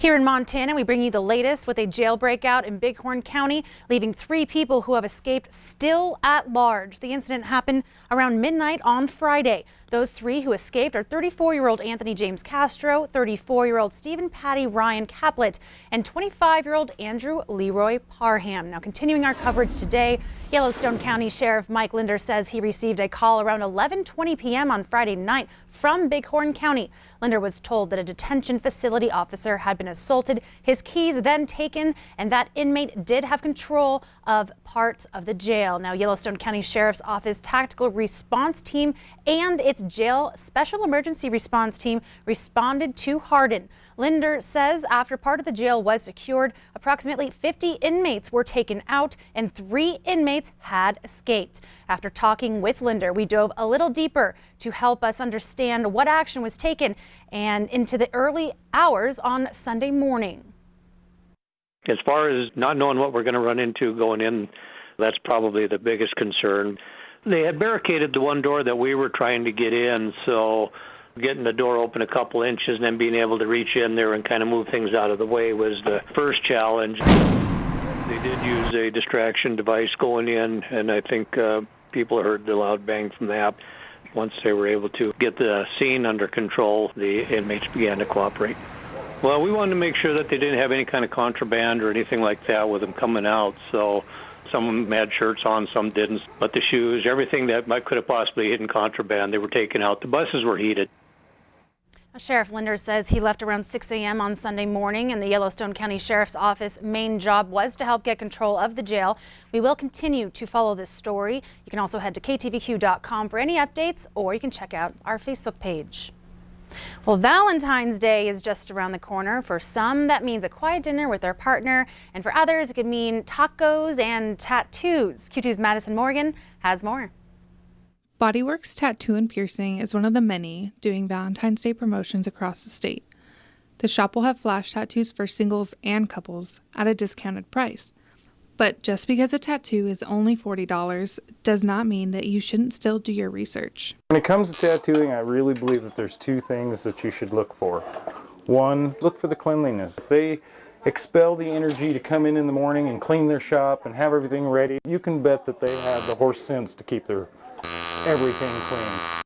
Here in Montana, we bring you the latest with a jail breakout in Bighorn County, leaving 3 people who have escaped still at large. The incident happened around midnight on Friday. Those 3 who escaped are 34-year-old Anthony James Castro, 34-year-old Stephen Patty Ryan Caplet, and 25-year-old Andrew Leroy Parham. Now, continuing our coverage today, Yellowstone County Sheriff Mike Linder says he received a call around 11:20 p.m. on Friday night from Bighorn County. Linder was told that a detention facility officer had been assaulted, his keys then taken, and that inmate did have control of parts of the jail. Now, Yellowstone County Sheriff's Office Tactical Response Team and its Jail Special Emergency Response Team responded to Hardin. Linder says after part of the jail was secured, approximately 50 inmates were taken out and 3 inmates had escaped. After talking with Linder, we dove a little deeper to help us understand what action was taken and into the early hours on Sunday morning. As far as not knowing what we're going to run into going in, that's probably the biggest concern. They had barricaded the one door that we were trying to get in, so getting the door open a couple inches and then being able to reach in there and kind of move things out of the way was the first challenge. They did use a distraction device going in, and I think people heard the loud bang from that. Once they were able to get the scene under control, the inmates began to cooperate. Well, we wanted to make sure that they didn't have any kind of contraband or anything like that with them coming out, so some of them had shirts on, some didn't. But the shoes, everything that could have possibly hidden contraband, they were taken out. The buses were heated. Sheriff Linder says he left around 6 a.m. on Sunday morning, and the Yellowstone County Sheriff's Office main job was to help get control of the jail. We will continue to follow this story. You can also head to ktvq.com for any updates, or you can check out our Facebook page. Well, Valentine's Day is just around the corner. For some, that means a quiet dinner with their partner, and for others, it could mean tacos and tattoos. Q2's Madison Morgan has more. Bodyworks Tattoo and Piercing is one of the many doing Valentine's Day promotions across the state. The shop will have flash tattoos for singles and couples at a discounted price. But just because a tattoo is only $40 does not mean that you shouldn't still do your research. When it comes to tattooing, I really believe that there's 2 things that you should look for. 1, look for the cleanliness. If they expel the energy to come in the morning and clean their shop and have everything ready, you can bet that they have the horse sense to keep their everything clean.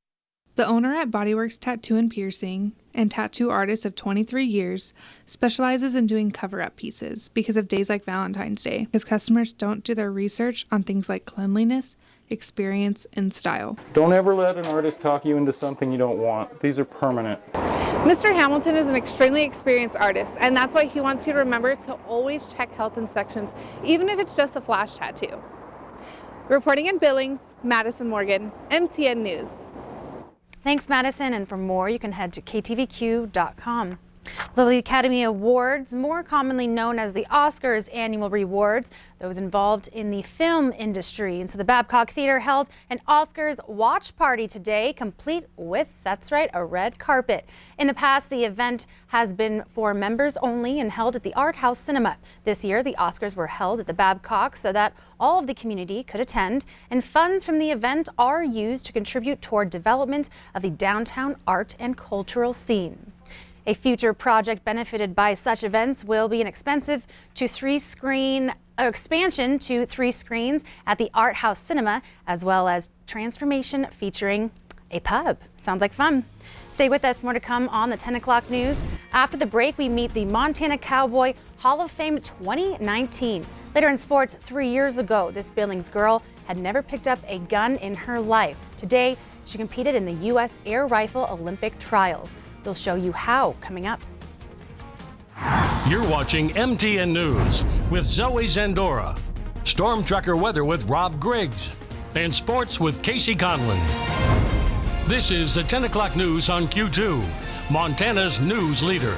The owner at Bodyworks Tattoo and Piercing and tattoo artist of 23 years specializes in doing cover-up pieces because of days like Valentine's Day. His customers don't do their research on things like cleanliness, experience, and style. Don't ever let an artist talk you into something you don't want. These are permanent. Mr. Hamilton is an extremely experienced artist, and that's why he wants you to remember to always check health inspections, even if it's just a flash tattoo. Reporting in Billings, Madison Morgan, MTN News. Thanks, Madison, and for more, you can head to ktvq.com. The Academy Awards, more commonly known as the Oscars annual rewards, those involved in the film industry. And so the Babcock Theater held an Oscars watch party today, complete with, that's right, a red carpet. In the past, the event has been for members only and held at the Art House Cinema. This year, the Oscars were held at the Babcock so that all of the community could attend, and funds from the event are used to contribute toward development of the downtown art and cultural scene. A future project benefited by such events will be an expansion to 3 screens at the Art House Cinema, as well as transformation featuring a pub. Sounds like fun. Stay with us, more to come on the 10 o'clock news. After the break, we meet the Montana Cowboy Hall of Fame 2019. Later in sports, 3 years ago, this Billings girl had never picked up a gun in her life. Today, she competed in the U.S. Air Rifle Olympic Trials. They'll show you how coming up. You're watching MTN News with Zoe Zandora, Storm Tracker weather with Rob Griggs, and sports with Casey Conlon. This is the 10 o'clock news on Q2, Montana's news leader.